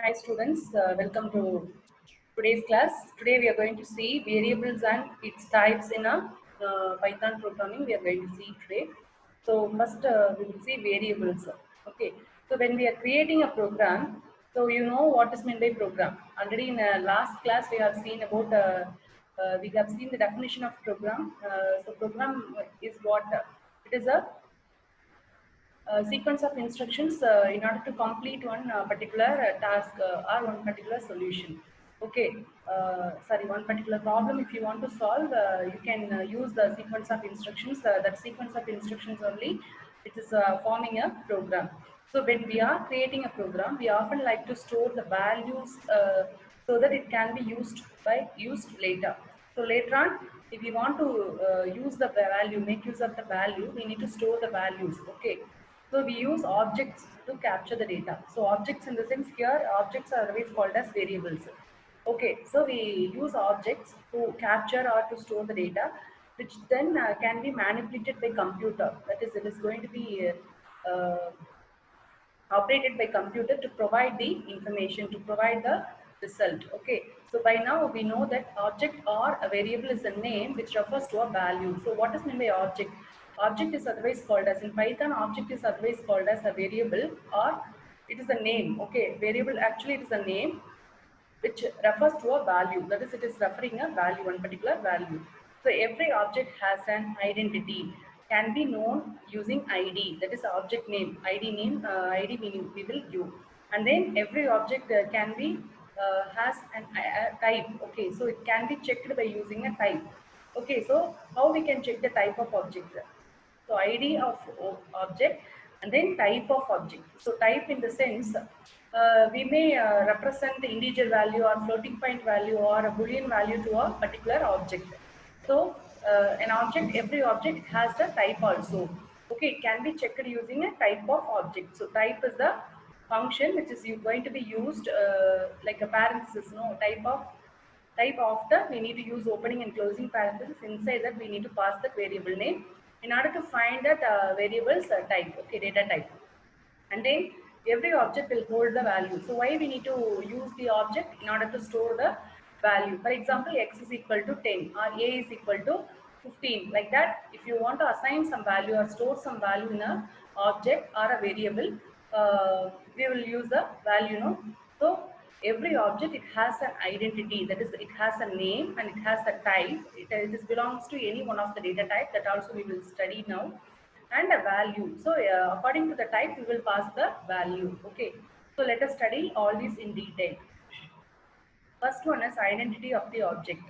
Hi students, welcome to today's class. Today we are going to see variables and its types in a Python programming. We are going to see today. So first we will see variables. Okay. So when we are creating a program, so you know what is meant by program. Already in last class we have seen about we have seen the definition of program. So program is what it is a sequence of instructions in order to complete one particular task or one particular solution. Okay, sorry, one particular problem. If you want to solve, you can use the sequence of instructions. That sequence of instructions only, it is forming a program. So when we are creating a program, we often like to store the values so that it can be used later. So later on, if we want to use the value, make use of the value, we need to store the values. Okay. So we use objects to capture the data. So objects in the sense here, objects are always called as variables. Okay, so we use objects to capture or to store the data, which then can be manipulated by computer. That is, it is going to be operated by computer to provide the information, to provide the result. Okay, so by now we know that object or a variable is a name which refers to a value. So what is meant by object? Object is otherwise called as, in Python, object is otherwise called as a variable, or it is a name. Okay, variable actually it is a name which refers to a value. That is, it is referring a value, one particular value. So every object has an identity, can be known using ID. That is object name, ID name, ID meaning we will give. And then every object can be has an a type. Okay, so it can be checked by using a type. Okay, so how we can check the type of object? So ID of object and then type of object. So type in the sense we may represent the integer value or floating point value or a boolean value to a particular object. So an object, every object has a type also. Okay, it can be checked using a type of object. So type is the function which is going to be used like a parenthesis, no, type of the, we need to use opening and closing parenthesis. Inside that we need to pass the variable name in order to find that variables type. Okay, data type. And then every object will hold the value. So why we need to use the object? In order to store the value. For example, x is equal to 10 or a is equal to 15. Like that, if you want to assign some value or store some value in a object or a variable, we will use the value, no? So every object, it has an identity. That is, it has a name and it has a type. It belongs to any one of the data type. That also we will study now, and a value. So according to the type, we will pass the value. Okay, so let us study all these in detail. First one is identity of the object.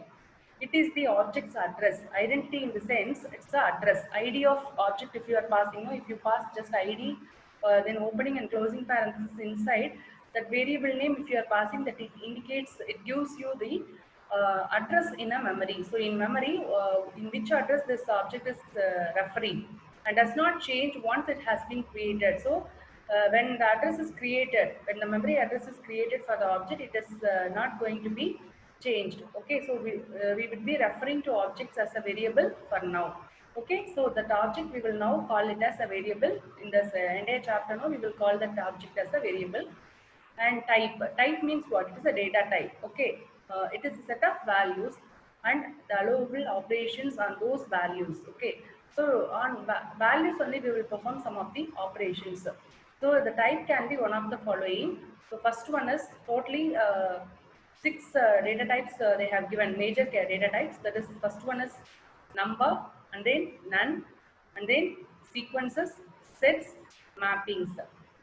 It is the object's address. Identity in the sense, it's the address. ID of object, if you are passing, if you pass just ID, then opening and closing parenthesis inside, that variable name, if you are passing, that it indicates, it gives you the address in a memory. So in memory, in which address this object is referring, and does not change once it has been created. So when the address is created, when the memory address is created for the object, it is not going to be changed. Okay, so we would be referring to objects as a variable for now. Okay, so that object we will now call it as a variable. In this entire chapter now, we will call that object as a variable. And type means what? It is a data type. Okay, it is a set of values and the allowable operations on those values. Okay, so on values only we will perform some of the operations. So the type can be one of the following. So first one is totally six data types they have given, major data types. That is, first one is number, and then none, and then sequences, sets, mappings.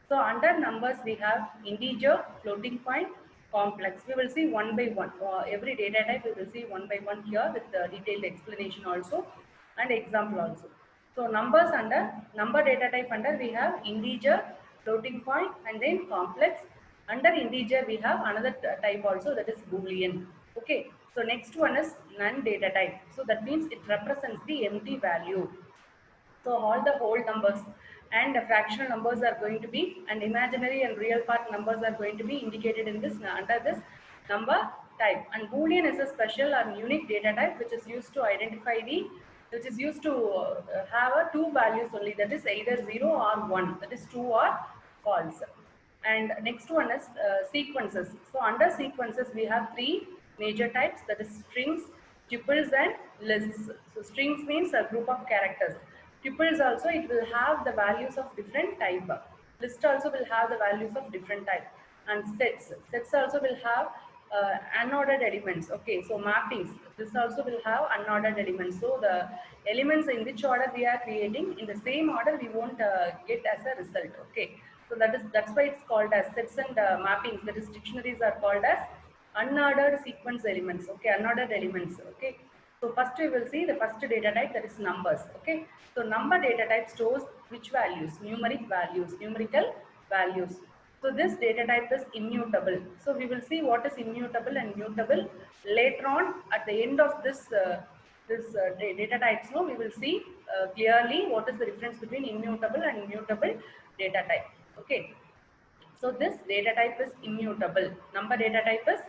So under numbers we have integer, floating point, complex. We will see one by one. Every data type we will see one by one here with the detailed explanation also and example also. So numbers, under number data type, under we have integer, floating point, and then complex. Under integer we have another type also, that is boolean. Okay, so next one is none data type. So that means it represents the empty value. So all the whole numbers and the fractional numbers are going to be, and imaginary and real part numbers are going to be indicated in this under this number type. And boolean is a special and unique data type which is used to identify the, which is used to have a two values only, that is either 0 or 1, that is true or false. And next one is sequences. So under sequences, we have three major types, that is strings, tuples and lists. So strings means a group of characters. Tuples also, it will have the values of different type. List also will have the values of different type. And sets also will have unordered elements. Okay, so mappings, this also will have unordered elements. So the elements in which order we are creating, in the same order we won't get as a result. Okay, so that's why it's called as sets and mappings. That is, dictionaries are called as unordered sequence elements. Okay, unordered elements. Okay, so first we will see the first data type, that is numbers. Okay, so number data type stores which values? Numeric values, numerical values. So this data type is immutable. So we will see what is immutable and mutable later on at the end of this data types. No, we will see clearly what is the difference between immutable and mutable data type. Okay. So this data type is immutable. Number data type is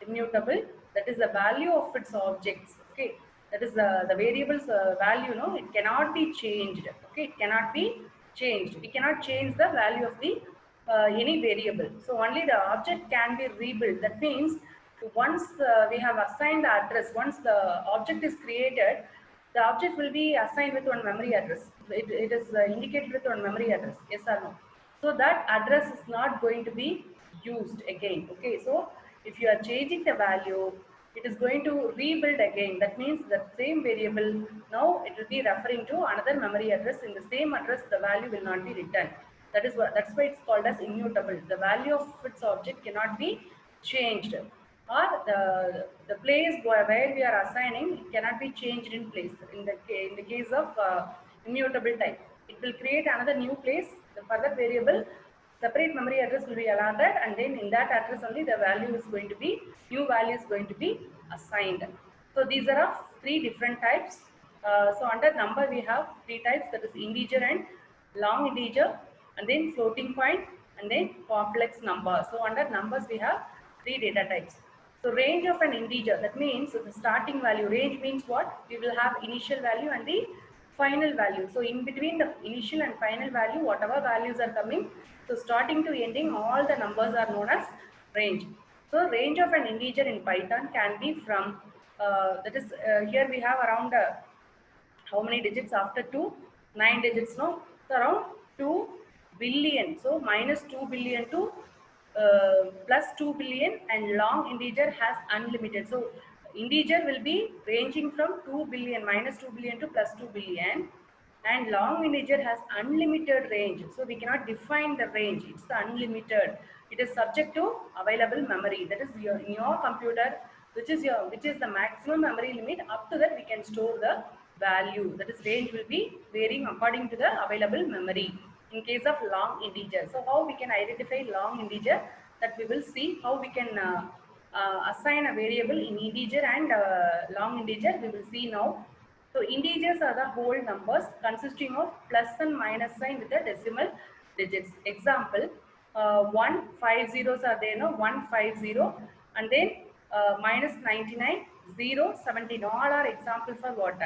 immutable. That is the value of its objects. Okay, that is the variable's value. No, it cannot be changed. Okay, it cannot be changed. We cannot change the value of the any variable. So only the object can be rebuilt. That means once we have assigned the address, once the object is created, the object will be assigned with one memory address. It is indicated with one memory address. Yes or no? So that address is not going to be used again. Okay, so if you are changing the value, it is going to rebuild again. That means the same variable, now it will be referring to another memory address. In the same address, the value will not be returned. That's why it's called as immutable. The value of its object cannot be changed, or the place where we are assigning cannot be changed in place. In the case of immutable type, it will create another new place, the further variable, separate memory address will be allotted, and then in that address only the value is going to be, new value is going to be assigned. So these are of three different types. So under number we have three types, that is integer and long integer, and then floating point, and then complex number. So under numbers we have three data types. So range of an integer, that means the starting value. Range means what? We will have initial value and the final value. So in between the initial and final value, whatever values are coming, so starting to ending, all the numbers are known as range. So range of an integer in Python can be from, that is, here we have around how many digits after 2? 9 digits, no? So around 2 billion. So minus 2 billion to plus 2 billion, and long integer has unlimited. So integer will be ranging from 2 billion, minus 2 billion to plus 2 billion, and long integer has unlimited range. So we cannot define the range, it's the unlimited. It is subject to available memory, that is in your computer, which is the maximum memory limit. Up to that we can store the value, that is range will be varying according to the available memory in case of long integer. So how we can identify long integer, that we will see. How we can assign a variable in integer and long integer, we will see now. So integers are the whole numbers consisting of plus and minus sign with the decimal digits. Example, 1, 5 zeros are there, no? 150, and then minus 99, 0, 17. All are example for what?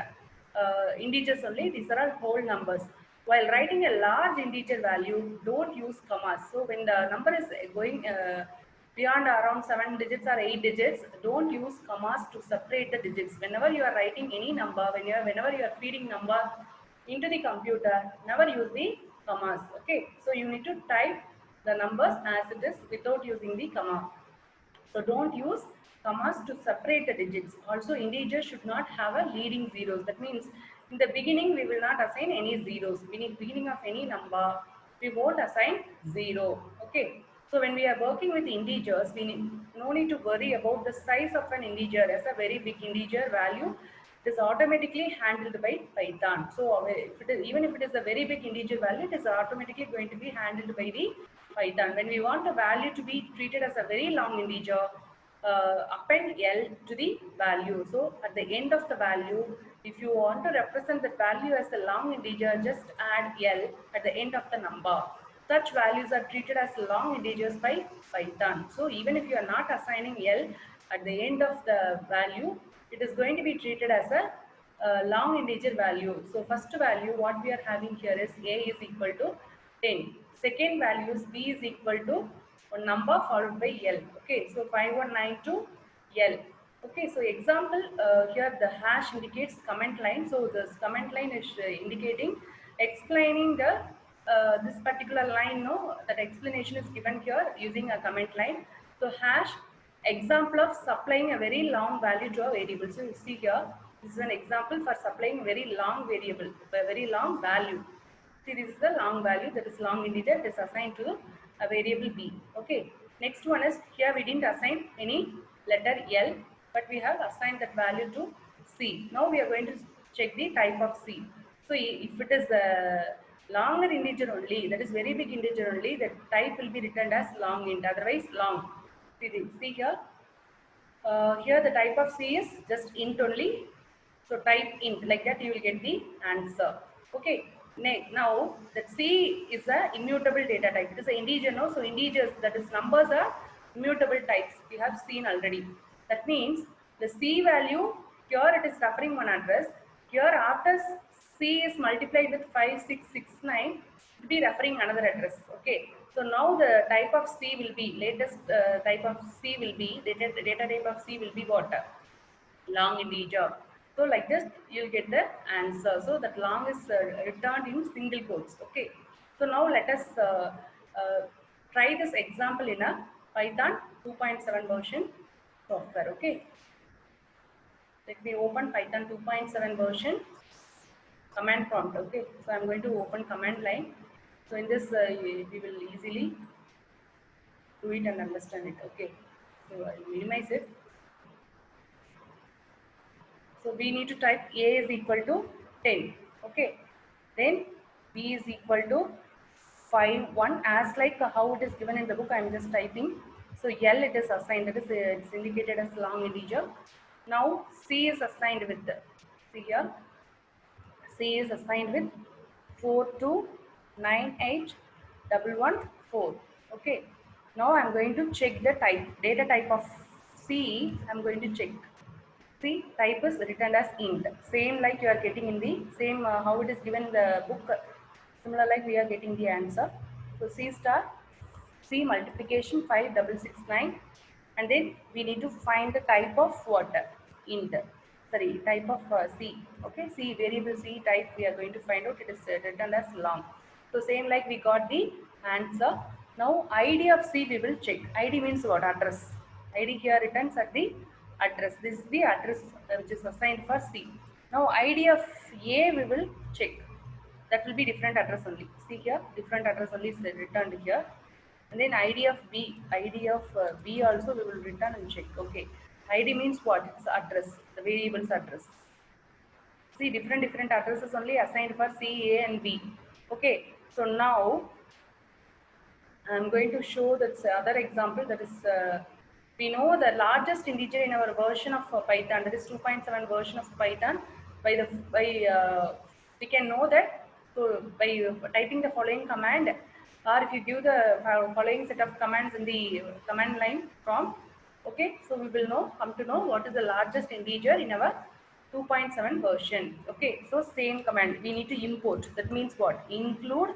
Integers only. These are all whole numbers. While writing a large integer value, don't use commas. So when the number is going beyond around 7 digits or 8 digits, don't use commas to separate the digits. Whenever you are writing any number, whenever you are feeding number into the computer, never use the commas. Okay, so you need to type the numbers as it is without using the comma. So don't use commas to separate the digits. Also, integer should not have a leading zeros. That means in the beginning we will not assign any zeros. Meaning beginning of any number, we won't assign 0. Okay. So when we are working with integers, no need to worry about the size of an integer. As a very big integer value, it is automatically handled by Python. So even if it is a very big integer value, it is automatically going to be handled by the Python. When we want a value to be treated as a very long integer, append L to the value. So at the end of the value, if you want to represent the value as a long integer, just add L at the end of the number. Such values are treated as long integers by Python. So even if you are not assigning L at the end of the value, it is going to be treated as a long integer value. So first value what we are having here is A is equal to 10. Second value is B is equal to one number followed by L. Okay, so 5192 L. Okay, so example, here the hash indicates comment line. So this comment line is indicating, explaining the this particular line. No, that explanation is given here using a comment line. So hash example of supplying a very long value to a variable. So you see here, this is an example for supplying very long variable, a very long value. See, this is the long value, that is long integer, it is assigned to a variable b. Okay. Next one is, here we didn't assign any letter L, but we have assigned that value to C. Now we are going to check the type of C. So if it is a longer integer only, that is very big integer only, the type will be returned as long int, otherwise long. See here, here the type of C is just int only. So type int, like that you will get the answer. Okay. Now that C is a immutable data type. It is an integer, no? So integers, that is numbers, are immutable types. We have seen already. That means the C value, here it is referring one address. Here after C is multiplied with 5669, it will be referring another address. Okay. So now the type of C will be, latest type of C will be, the data type of C will be what? Long integer. So like this you'll get the answer. So that long is returned in single quotes. Okay. So now let us try this example in a Python 2.7 version software. Okay. Let me open Python 2.7 version command prompt. Okay. So I'm going to open command line. So in this we will easily do it and understand it. Okay. So I'll minimize it. So we need to type A is equal to 10. Okay. Then B is equal to 5, 1, as like how it is given in the book. I am just typing. So L it is assigned, that is it's indicated as long integer. Now C is assigned with, see here, C is assigned with 4298114. Okay. Now I am going to check the type, data type of C. I am going to check. See, type is written as int. Same like you are getting in the same how it is given in the book. Similar like we are getting the answer. So C star, C multiplication 5669, and then we need to find the type of what? Int. Sorry, type of C. Okay, C variable C type we are going to find out. It is written as long. So same like we got the answer. Now ID of C we will check. ID means what? Address. ID here returns at the address. This is the address which is assigned for C. Now ID of A we will check. That will be different address only. See here, different address only is returned here. And then ID of B, ID of B also we will return and check. Okay. ID means what? It's address, the variable's address. See, different addresses only assigned for C, A and B. Okay. So now I'm going to show that other example, that is we know the largest integer in our version of Python, that is 2.7 version of Python. We can know that, so by typing the following command, or if you give the following set of commands in the command line prompt, okay, so we will come to know what is the largest integer in our 2.7 version. Okay, so same command we need to import. That means what? Include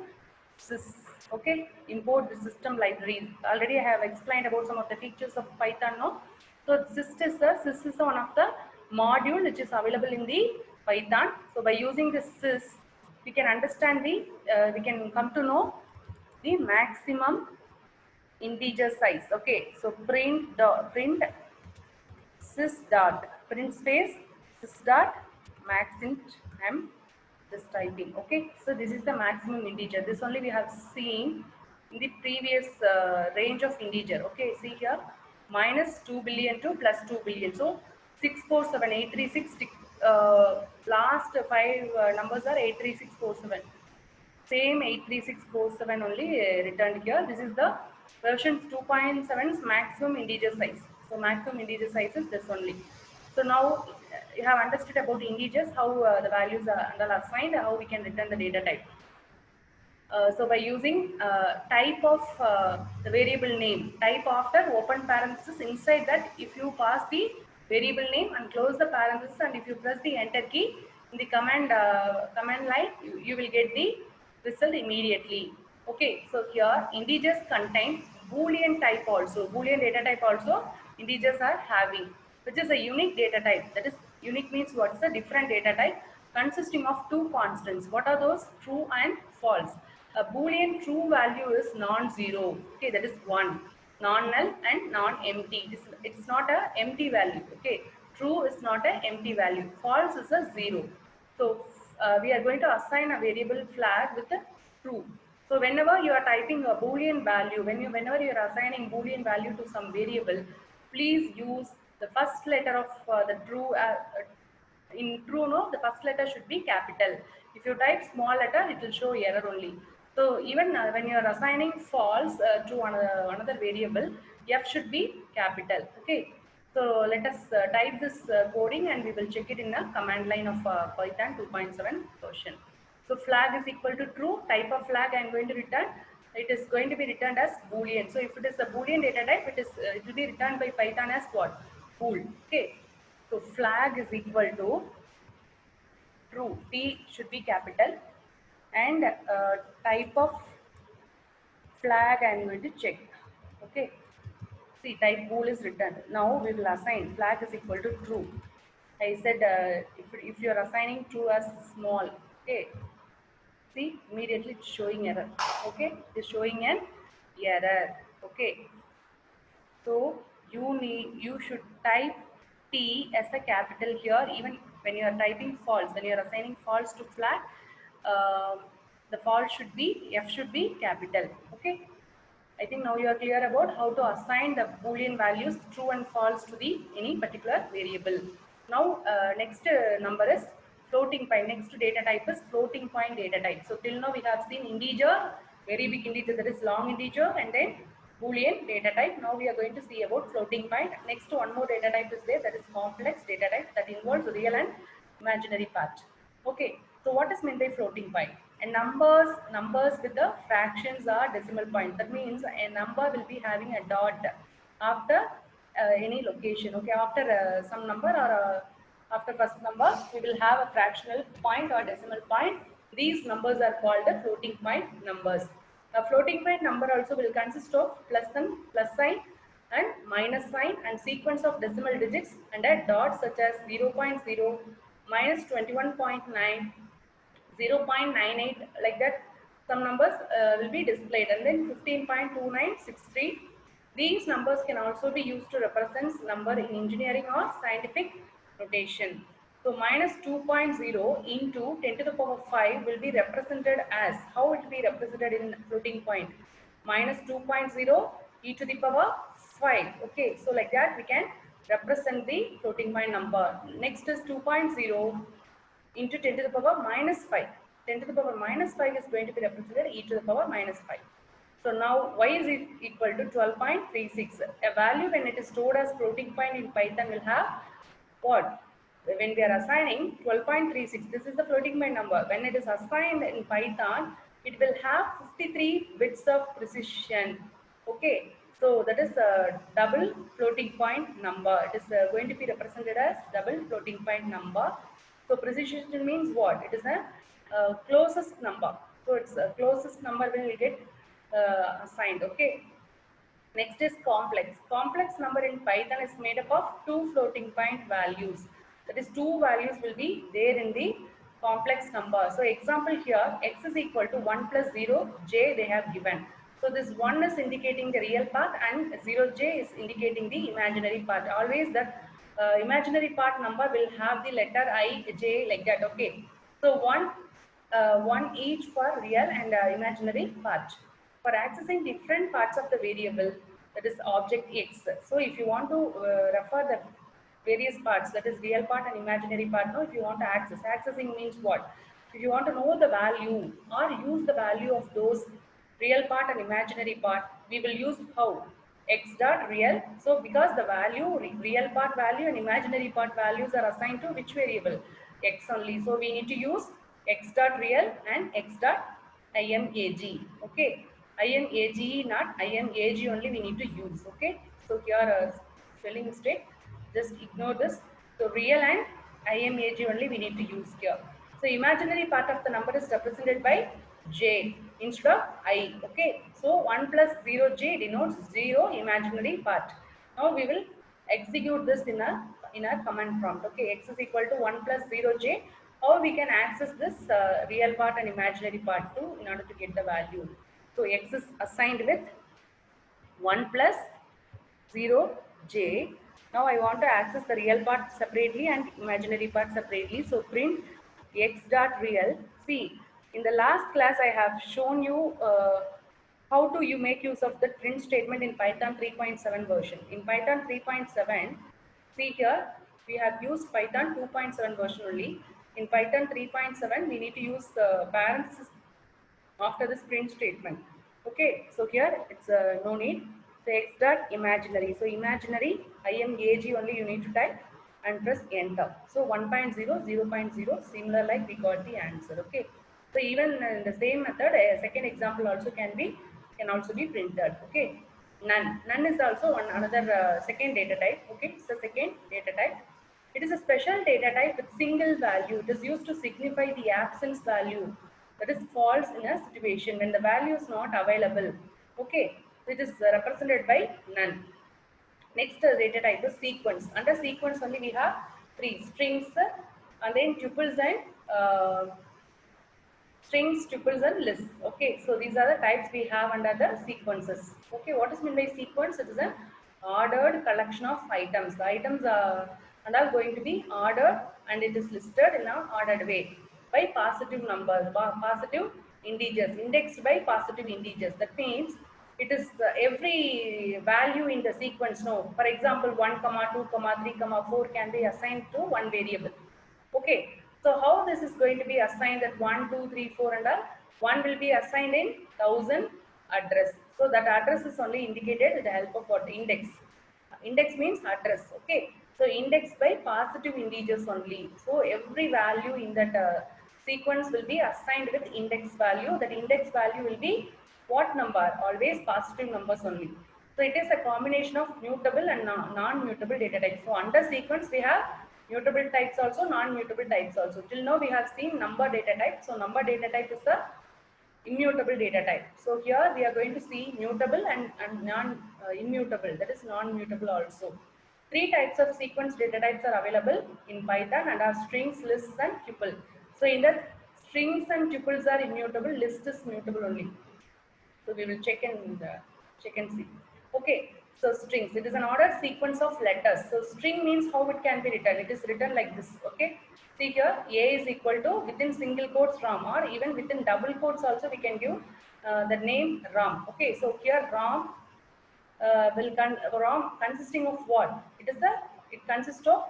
sys. Okay, import the system libraries. Already I have explained about some of the features of Python. No, so sys is one of the module which is available in the Python. So by using this sys, we can understand the we can come to know the maximum integer size. Okay, so print sys dot print space sys dot max int. I'm just typing. Okay, so this is the maximum integer. This only we have seen in the previous range of integer. Okay, see here, minus 2 billion to plus 2 billion. So 647836, last 5 numbers are 83647. Same 83647 only returned here. This is the version 2.7's maximum integer size. So maximum integer size is this only. So now you have understood about integers, how the values are assigned, how we can return the data type. So by using type of the variable name, type after open parenthesis, inside that if you pass the variable name and close the parenthesis, and if you press the enter key in the command line, you will get the result immediately. Okay, so here integers contain Boolean type also, Boolean data type also integers are having, which is a unique data type. That is, unique means what's a different data type consisting of two constants. What are those? True and false. A Boolean true value is non-zero. Okay, that is 1. Non-null and non-empty. It's not a empty value. Okay, true is not a empty value. False is a 0. So we are going to assign a variable flag with a true. So whenever you are typing a Boolean value, whenever you are assigning Boolean value to some variable, please use the first letter of the true. In true, no, the first letter should be capital. If you type small letter, it will show error only. So even when you are assigning false to another variable, f should be capital. Okay. So let us type this coding and we will check it in the command line of Python 2.7 version. So flag is equal to true. Type of flag I am going to return. It is going to be returned as Boolean. So if it is a Boolean data type, it will be returned by Python as what? Bool. Okay. So flag is equal to true. T should be capital, and type of flag I am going to check. Okay. See, type bool is returned. Now we will assign flag is equal to true. I said if you are assigning true as small, okay. See, immediately it's showing error. Okay, it's showing an error. Okay. So you should type T as a capital here, even when you are typing false, when you are assigning false to flag, the false should be, F should be capital. Okay. I think now you are clear about how to assign the Boolean values true and false to the any particular variable. Now next number is floating point. Next data type is floating point data type. So till now we have seen integer, very big integer, that is long integer, and then Boolean data type. Now we are going to see about floating point. Next one more data type is there, that is complex data type, that involves real and imaginary part. Okay, so what is meant by floating point? And numbers with the fractions are decimal points. That means a number will be having a dot after any location. Okay, after some number or after first number, we will have a fractional point or decimal point. These numbers are called the floating point numbers. A floating point number also will consist of plus sign and minus sign and sequence of decimal digits and a dot such as 0.0, minus 21.9, 0.98, like that. Some numbers will be displayed, and then 15.2963. These numbers can also be used to represent number in engineering or scientific notation. So minus 2.0 into 10 to the power 5 will be represented as, how it will be represented in floating point? Minus 2.0 e to the power 5. Okay, so like that we can represent the floating point number. Next is 2.0 into 10 to the power minus 5. 10 to the power minus 5 is going to be represented e to the power minus 5. So now y is equal to 12.36. A value when it is stored as floating point in Python will have what? When we are assigning 12.36, this is the floating point number. When it is assigned in Python, it will have 53 bits of precision. Okay, so that is a double floating point number. It is going to be represented as double floating point number. So precision means what? It is a closest number. So it's a closest number will get assigned. Okay. Next is complex. Complex number in Python is made up of two floating point values. That is, two values will be there in the complex number. So example here, x is equal to 1 plus 0, j they have given. So this 1 is indicating the real part and 0j is indicating the imaginary part. Always that imaginary part number will have the letter I, j, like that. Okay. So one each for real and imaginary part. For accessing different parts of the variable, that is object x. So if you want to refer the various parts, that is real part and imaginary part, no, if you want to accessing means what? If you want to know the value or use the value of those real part and imaginary part, we will use how? X dot real. So because the value, real part value and imaginary part values are assigned to which variable? X only. So we need to use x dot real and x dot imag. Okay. IMAGE, not IMAG only we need to use. Okay. So here spelling mistake. Just ignore this. So real and IMAG only we need to use here. So imaginary part of the number is represented by j instead of I. Okay, so 1 plus 0j denotes 0 imaginary part. Now we will execute this in a command prompt. Okay, x is equal to 1 plus 0j. How we can access this real part and imaginary part too in order to get the value. So x is assigned with 1 plus 0 j. Now I want to access the real part separately and imaginary part separately. So print x dot real. See, in the last class I have shown you how to you make use of the print statement in Python 3.7 version. In Python 3.7, see here we have used Python 2.7 version only. In Python 3.7 we need to use parenthesis after this print statement. Okay, so here it's no need. So x dot imaginary. So imaginary imag only you need to type and press enter. So 1.0, 0.0, similar like we got the answer. Okay. So even in the same method, a second example also can also be printed. Okay. None. None is also one another second data type. Okay, it's the second data type. It is a special data type with single value. It is used to signify the absence value, that is false in a situation when the value is not available. Okay, it is represented by none. Next data type is sequence. Under sequence only we have three strings and then tuples and strings, tuples and lists. Okay, so these are the types we have under the sequences. Okay, what is meant by sequence? It is an ordered collection of items. The items are all going to be ordered and it is listed in an ordered way by positive numbers, positive integers, indexed by positive integers. That means it is every value in the sequence. No, for example, 1 comma 2 comma 3 comma 4 can be assigned to one variable. Okay, so how this is going to be assigned at 1, 2, 3, 4 and all? 1 will be assigned in 1000 address. So that address is only indicated with the help of what? Index. Index means address. Okay, so index by positive integers only. So every value in that sequence will be assigned with index value. That index value will be what number? Always positive numbers only. So it is a combination of mutable and non-mutable data types. So under sequence we have mutable types also, non-mutable types also. Till now we have seen number data type. So number data type is the immutable data type. So here we are going to see mutable and non-immutable, that is non-mutable also. Three types of sequence data types are available in Python and are strings, lists and tuple. So in that strings and tuples are immutable, list is mutable only. So we will check and see. Okay, so strings. It is an ordered sequence of letters. So string means how it can be written. It is written like this. Okay. See here, A is equal to within single quotes Ram, or even within double quotes also we can give the name Ram. Okay. So here Ram Ram consisting of what? It consists of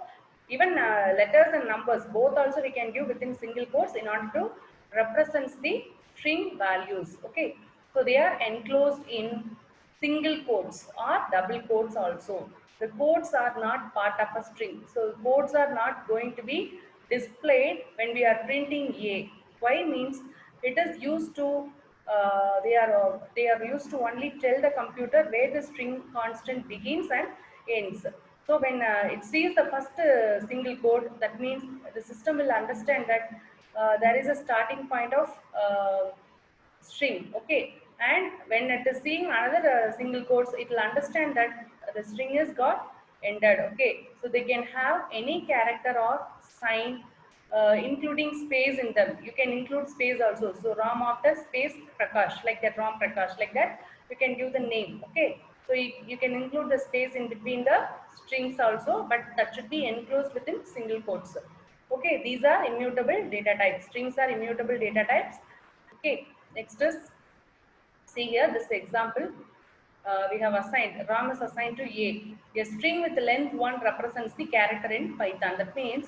even letters and numbers. Both also we can give within single quotes in order to represent the string values. Okay, so they are enclosed in single quotes or double quotes also. The quotes are not part of a string, so quotes are not going to be displayed when we are printing A. Why means it is used to they are used to only tell the computer where the string constant begins and ends. So when it sees the first single quote, that means the system will understand that there is a starting point of string. Okay, and when it is seeing another single quotes, it will understand that the string is got ended. Okay, so they can have any character or sign including space in them. You can include space also. So Ram after space Prakash, like that, Ram Prakash, like that you can give the name. Okay, so you can include the space in between the strings also, but that should be enclosed within single quotes. Okay, these are immutable data types. Strings are immutable data types. Okay, next is, see here this example. We have assigned Ram is assigned to A. A string with length 1 represents the character in Python. That means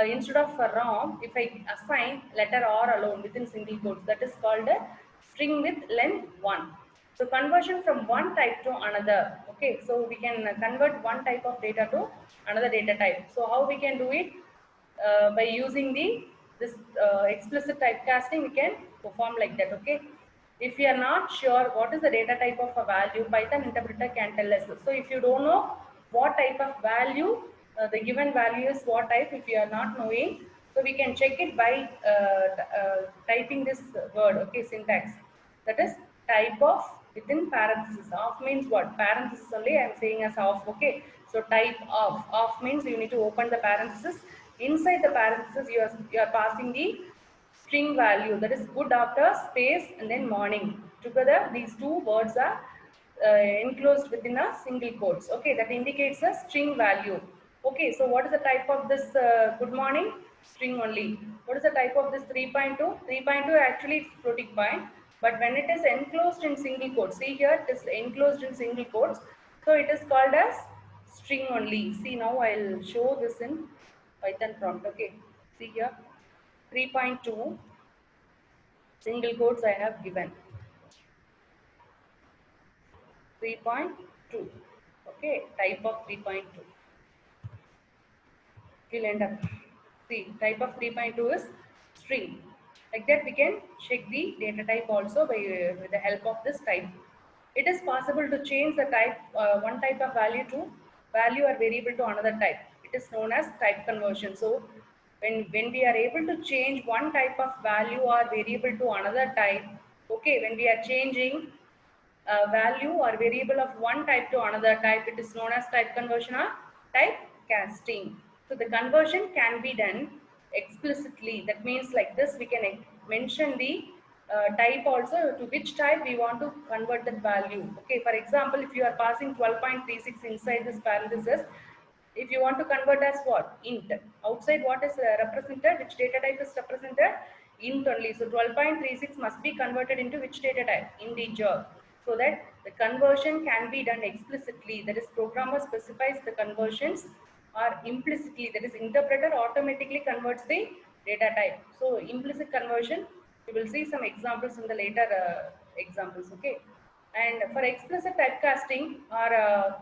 instead of Ram, if I assign letter R alone within single quotes, that is called a string with length 1. So conversion from one type to another. Okay, so we can convert one type of data to another data type. So how we can do it? By using this explicit typecasting, we can perform like that. Okay, if you are not sure what is the data type of a value, Python interpreter can tell us. So if you don't know what type of value the given value is what type, if you are not knowing, So we can check it by typing this word, okay, syntax. That is type of within parenthesis. Of means what? Parenthesis only I am saying as of, okay. So type of. Of means you need to open the parenthesis. Inside the parenthesis you are passing the string value, that is good after space and then morning. Together these two words are enclosed within a single quotes, okay, that indicates a string value. Okay, so what is the type of this good morning? String only. What is the type of this 3.2? 3.2 actually it's floating point, but when it is enclosed in single quotes, see here it is enclosed in single quotes, so it is called as string only. See, now I'll show this in Python prompt, okay. See here 3.2 single quotes I have given 3.2, okay, type of 3.2 will end up. See, type of 3.2 is string. Like that, we can check the data type also by with the help of this type. It is possible to change the type, one type of value to value or variable to another type. It is known as type conversion. So, when we are able to change one type of value or variable to another type, okay, when we are changing value or variable of one type to another type, it is known as type conversion or type casting. So the conversion can be done explicitly. That means like this, we can mention the type also, to which type we want to convert that value. Okay, for example, if you are passing 12.36 inside this parenthesis, if you want to convert as what? Int. Outside what is represented? Which data type is represented? Int only. So 12.36 must be converted into which data type? Integer. So that the conversion can be done explicitly. That is, programmer specifies the conversions, or implicitly. That is, interpreter automatically converts the data type. So implicit conversion, we will see some examples in the later examples. Okay. And for explicit typecasting or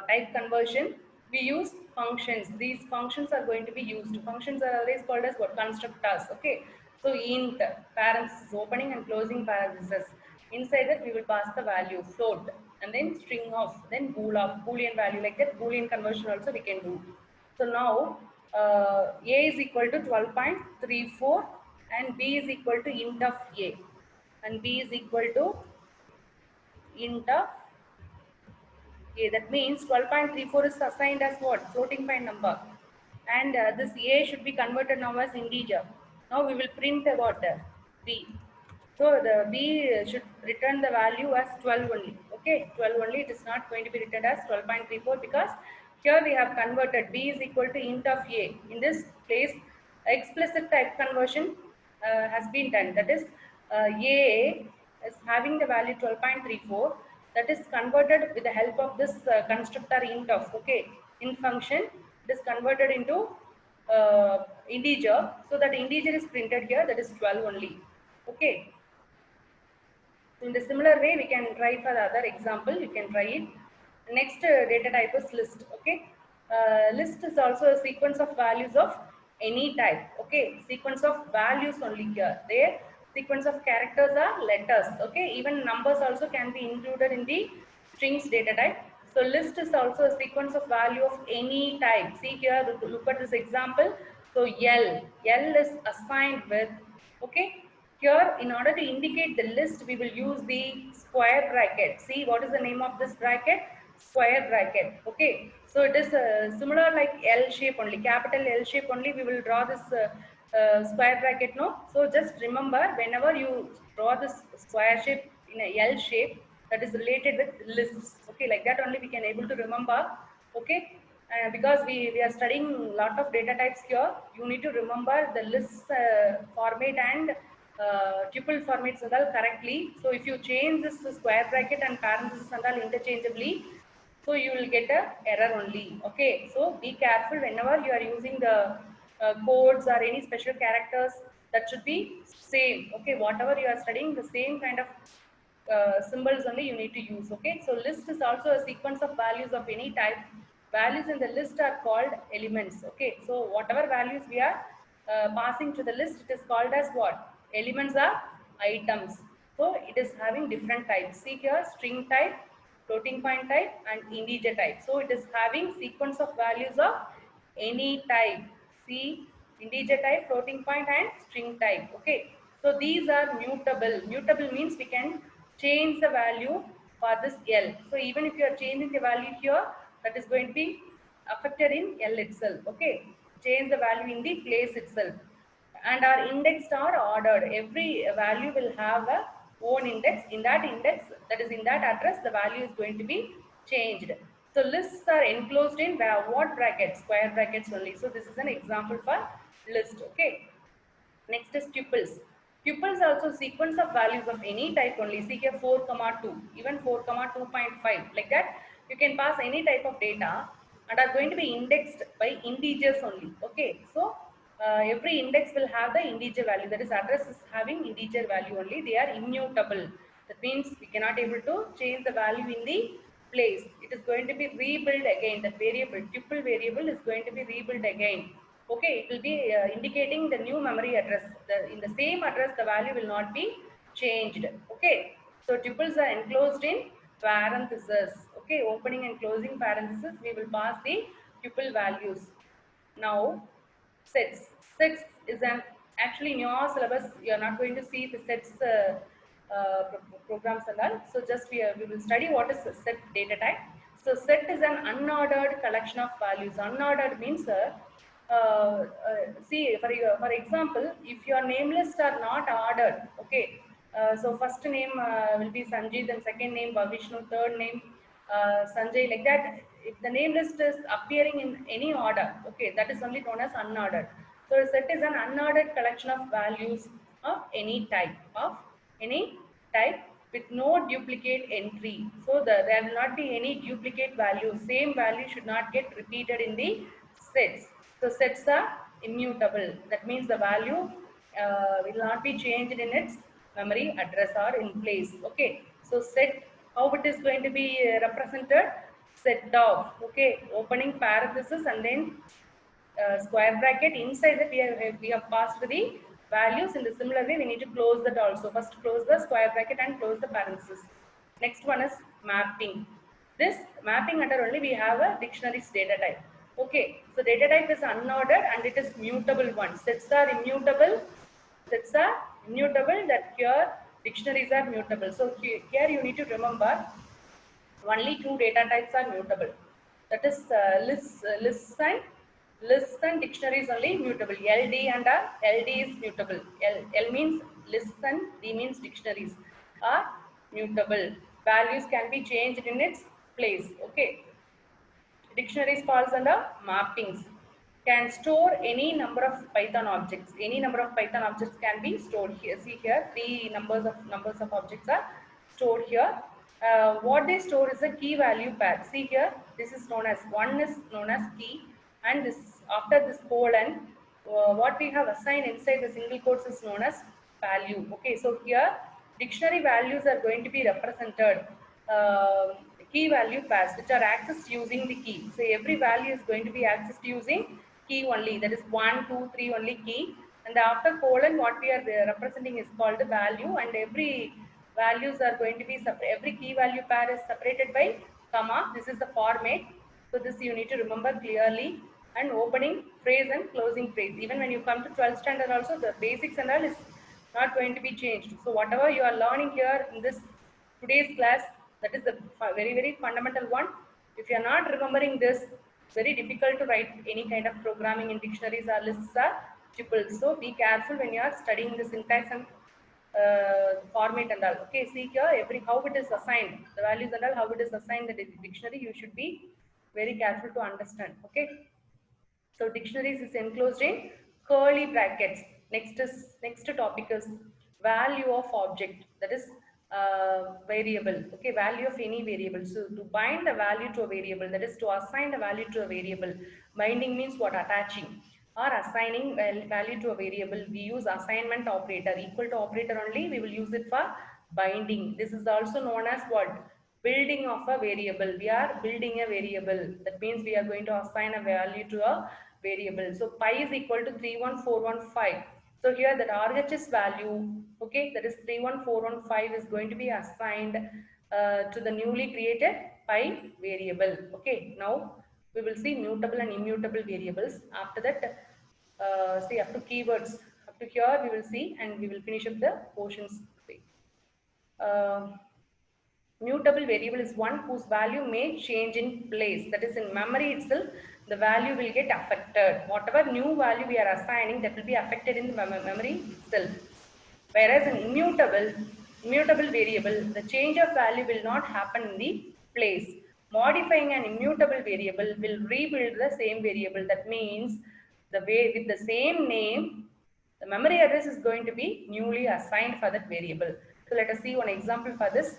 type conversion, we use functions. These functions are going to be used. Functions are always called as what? Constructors. Okay. So int, parenthesis, opening and closing parenthesis. Inside that we will pass the value float, and then string of, then bool of, boolean value, like that. Boolean conversion also we can do. So now a is equal to 12.34 and b is equal to int of a, and b is equal to int of a. That means 12.34 is assigned as what? Floating point number. And this a should be converted now as integer. Now we will print what? B. So the b should return the value as 12 only. Okay, 12 only. It is not going to be written as 12.34 because here we have converted b is equal to int of a. In this place, explicit type conversion has been done. That is, a is having the value 12.34, that is converted with the help of this constructor int of, okay, in function. It is converted into integer, so that integer is printed here, that is 12 only. Okay, in the similar way we can try for the other example. You can try it. Next data type is list. Okay, list is also a sequence of values of any type. Okay, sequence of values only here. There sequence of characters are letters. Okay, even numbers also can be included in the strings data type. So list is also a sequence of value of any type. See here, look at this example. So L is assigned with, okay, here, in order to indicate the list, we will use the square bracket. See, what is the name of this bracket? Square bracket. Okay. So it is similar like L shape only, capital L shape only. We will draw this square bracket. No. So just remember, whenever you draw this square shape in a L shape, that is related with lists. Okay, like that only we can able to remember. Okay. Because we are studying a lot of data types here, you need to remember the list format and tuple formats and all correctly. So if you change this square bracket and parentheses and all interchangeably, so you will get a error only. Okay, so be careful whenever you are using the codes or any special characters, that should be same. Okay, whatever you are studying, the same kind of symbols only you need to use. Okay, so list is also a sequence of values of any type. Values in the list are called elements. Okay, so whatever values we are passing to the list, it is called as what? Elements are items. So it is having different types. See here, string type, floating point type and integer type. So it is having sequence of values of any type. See, integer type, floating point, and string type. Okay, so these are mutable. Mutable means we can change the value for this L. So even if you are changing the value here, that is going to be affected in L itself. Okay, change the value in the place itself. And our indexed are ordered. Every value will have a own index. In that index, that is in that address, the value is going to be changed. So lists are enclosed in what brackets? Square brackets only. So this is an example for list. Okay. Next is tuples. Tuples are also sequence of values of any type only. See here 4 comma 2, even 4 comma 2.5. Like that, you can pass any type of data and are going to be indexed by integers only. Okay, so every index will have the integer value. That is, address is having integer value only. They are immutable. That means we cannot able to change the value in the place. It is going to be rebuilt again. That variable, tuple variable is going to be rebuilt again. Okay, it will be indicating the new memory address. In the same address, the value will not be changed. Okay, so tuples are enclosed in parentheses. Okay, opening and closing parentheses, we will pass the tuple values. Now, sets. Sets is an actually in your syllabus you are not going to see the sets programs and all. So just we will study what is set data type. So set is an unordered collection of values. Unordered means see for example, if your name list are not ordered, okay. So first name will be Sanjay, then second name Vishnu, third name Sanjay, like that. If the name list is appearing in any order, okay, that is only known as unordered. So a set is an unordered collection of values of any type with no duplicate entry. So there will not be any duplicate value. Same value should not get repeated in the sets. So sets are immutable. That means the value will not be changed in its memory address or in place. Okay. So set, how it is going to be represented? Set of, okay, opening parenthesis and then square bracket. Inside that we have passed the values. In the similar way we need to close that also. First close the square bracket and close the parenthesis. Next one is mapping. This mapping under only we have a dictionary's data type. Okay, so data type is unordered and it is mutable one. Sets are immutable. Sets are immutable. That here dictionaries are mutable. So here you need to remember only two data types are mutable. That is lists and dictionaries only mutable. LD and LD is mutable. L means lists and D means dictionaries are mutable. Values can be changed in its place. Okay. Dictionaries falls under mappings. Can store any number of Python objects. Any number of Python objects can be stored here. See here, three numbers of objects are stored here. What they store is a key value pair. See here, this is known as one is known as key, and this after this colon, what we have assigned inside the single quotes is known as value. Okay, so here dictionary values are going to be represented. Uh, Key value pairs which are accessed using the key. So every value is going to be accessed using key only. That is 1, 2, 3 only key. And after colon, what we are representing is called the value. And every values are going to be every key value pair is separated by comma. This is the format. So this you need to remember clearly. And opening phrase and closing phrase. Even when you come to 12th standard also, the basics and all is not going to be changed. So whatever you are learning here in this today's class, that is the very fundamental one. If you are not remembering this, very difficult to write any kind of programming in dictionaries or lists or tuples. So be careful when you are studying the syntax and format and all. Okay, see here every how it is assigned, the values and all, how it is assigned in the dictionary, you should be very careful to understand. Okay. So dictionaries is enclosed in curly brackets. Next topic is value of object. That is variable. Okay, value of any variable. So to bind a value to a variable, that is to assign a value to a variable. Binding means what? Attaching or assigning value to a variable. We use assignment operator. Equal to operator only. We will use it for binding. This is also known as what? Building of a variable. We are building a variable. That means we are going to assign a value to a variable. So pi is equal to 31415. So here that RHS value, okay, that is 31415 is going to be assigned to the newly created pi variable. Okay, now we will see mutable and immutable variables. After that, see up to keywords. Up to here we will see, and we will finish up the portions. Uh, Mutable variable is one whose value may change in place. That is, in memory itself, the value will get affected. Whatever new value we are assigning, that will be affected in the memory itself. Whereas an immutable variable, the change of value will not happen in the place. Modifying an immutable variable will rebuild the same variable. That means the way with the same name, the memory address is going to be newly assigned for that variable. So let us see one example for this.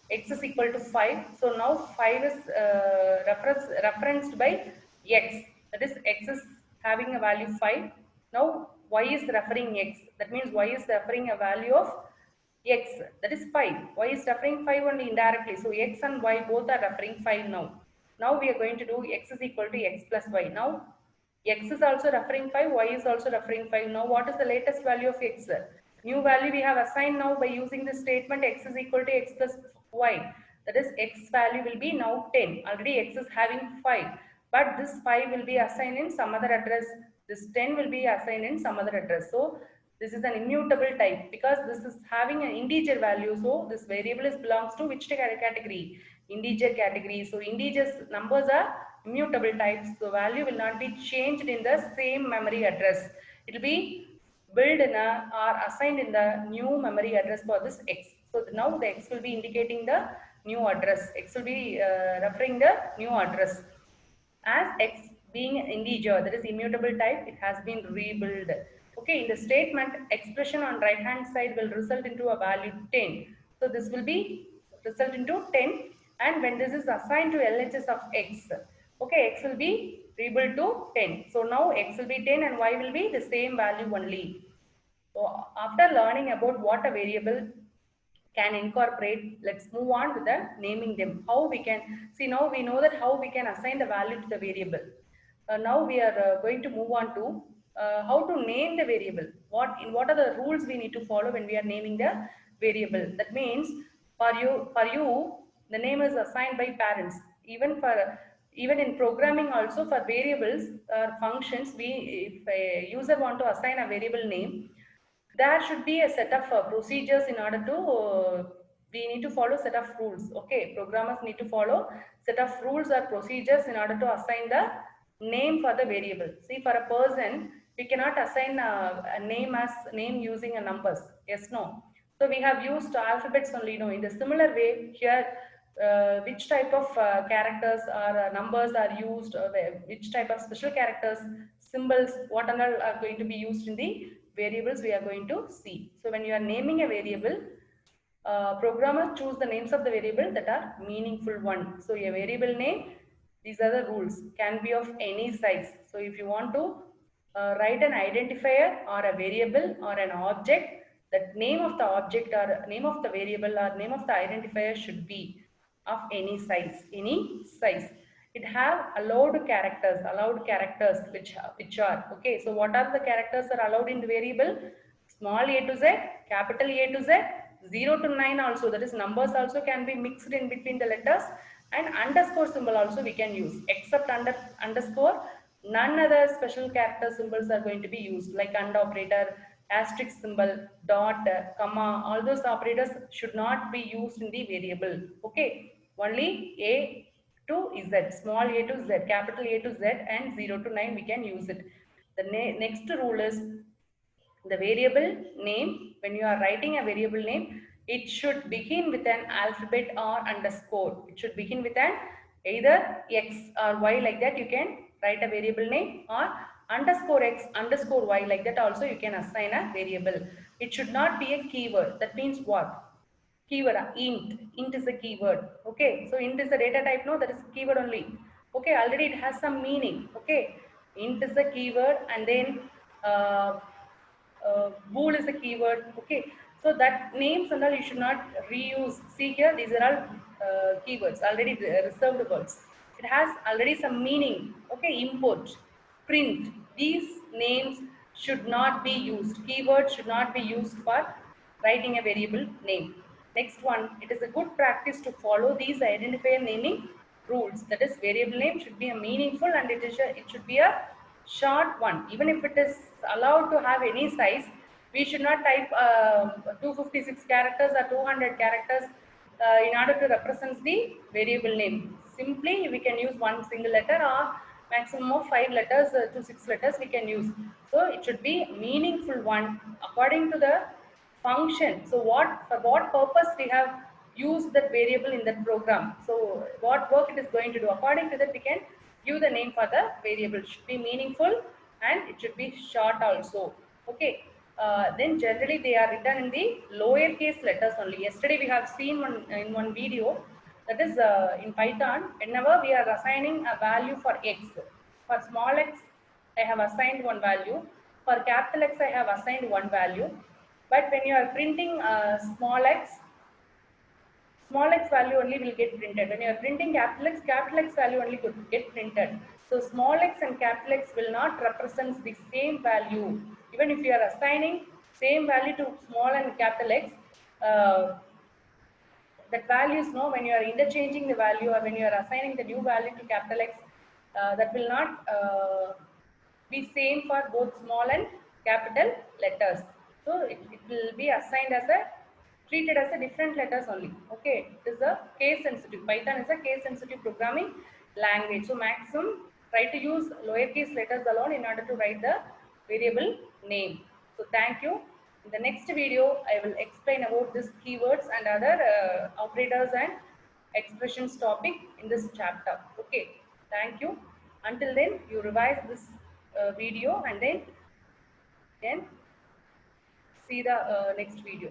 X is equal to 5. So now 5 is referenced by x. That is, x is having a value 5. Now y is referring x. That means y is referring a value of x. That is 5. Y is referring 5 only indirectly. So x and y both are referring 5 now. Now we are going to do x is equal to x plus y. Now x is also referring 5, y is also referring 5. Now what is the latest value of x? New value we have assigned now by using this statement, x is equal to x plus y. That is, x value will be now 10. Already x is having 5, but this 5 will be assigned in some other address. This 10 will be assigned in some other address. So this is an immutable type because this is having an integer value. So this variable belongs to which category? Integer category. So integers numbers are immutable types. So value will not be changed in the same memory address. It will be built in a or assigned in the new memory address for this x. So now the x will be indicating the new address. X will be referring the new address. As x being an integer, that is immutable type, it has been rebuilt. Okay, in the statement, expression on right hand side will result into a value 10. So this will be result into 10, and when this is assigned to LHS of x, okay, x will be rebuilt to 10. So now x will be 10 and y will be the same value only. So after learning about what a variable can incorporate, let's move on to the naming them. How we can see, now we know that how we can assign the value to the variable. Now we are going to move on to how to name the variable. What are the rules we need to follow when we are naming the variable? That means for you the name is assigned by parents. Even in programming also, for variables or functions, we if a user want to assign a variable name, there should be a set of procedures in order to we need to follow set of rules. Okay, programmers need to follow set of rules or procedures in order to assign the name for the variable. See, for a person, we cannot assign a name as name using a numbers. Yes, no. So we have used alphabets only. No, in the similar way here, which type of characters or numbers are used, which type of special characters, symbols, what are going to be used in the variables we are going to see. So when you are naming a variable, programmers choose the names of the variable that are meaningful one. So a variable name, these are the rules, can be of any size. So if you want to write an identifier or a variable or an object, that name of the object or name of the variable or name of the identifier should be of any size, It have allowed characters which are okay. So what are the characters that are allowed in the variable? Small a to z, capital A to z, 0 to 9 also, that is numbers also can be mixed in between the letters, and underscore symbol also we can use. Except underscore, none other special character symbols are going to be used, like and operator, asterisk symbol, dot, comma. All those operators should not be used in the variable. Okay, only a to z, small a to z, capital A to z, and 0 to 9 we can use it. The next rule is the variable name. When you are writing a variable name, it should begin with an alphabet or underscore. It should begin with an either x or y, like that you can write a variable name, or underscore x underscore y, like that also you can assign a variable. It should not be a keyword. That means what? Keyword, int is a keyword. Okay, so int is a data type. No, that is keyword only. Okay, already it has some meaning. Okay, int is a keyword, and then uh, bool is a keyword. Okay, so that names and all you should not reuse. See here, these are all keywords, already reserved words. It has already some meaning. Okay, import, print, these names should not be used. Keywords should not be used for writing a variable name. Next one, it is a good practice to follow these identifier naming rules. That is, variable name should be a meaningful, and it should be a short one. Even if it is allowed to have any size, we should not type 256 characters or 200 characters in order to represent the variable name. Simply, we can use one single letter or maximum of 5 letters to 6 letters we can use. So it should be meaningful one according to the function. So for what purpose we have used that variable in that program. So what work it is going to do. According to that, we can give the name for the variable. It should be meaningful and it should be short also. Okay. Then generally they are written in the lowercase letters only. Yesterday we have seen in one video, that is in Python, whenever we are assigning a value for x, for small x I have assigned one value, for capital X I have assigned one value, but when you are printing small x value only will get printed. When you are printing capital X value only could get printed. So small x and capital X will not represent the same value. Even if you are assigning same value to small and capital X, that values, no, when you are interchanging the value or when you are assigning the new value to capital X, that will not be same for both small and capital letters. So it will be assigned as a treated as a different letters only. Okay, it is a case sensitive. Python is a case sensitive programming language. So maximum try to use lowercase letters alone in order to write the variable name. So thank you. In the next video, I will explain about this keywords and other operators and expressions topic in this chapter. Okay, thank you. Until then, you revise this video and then see the next video.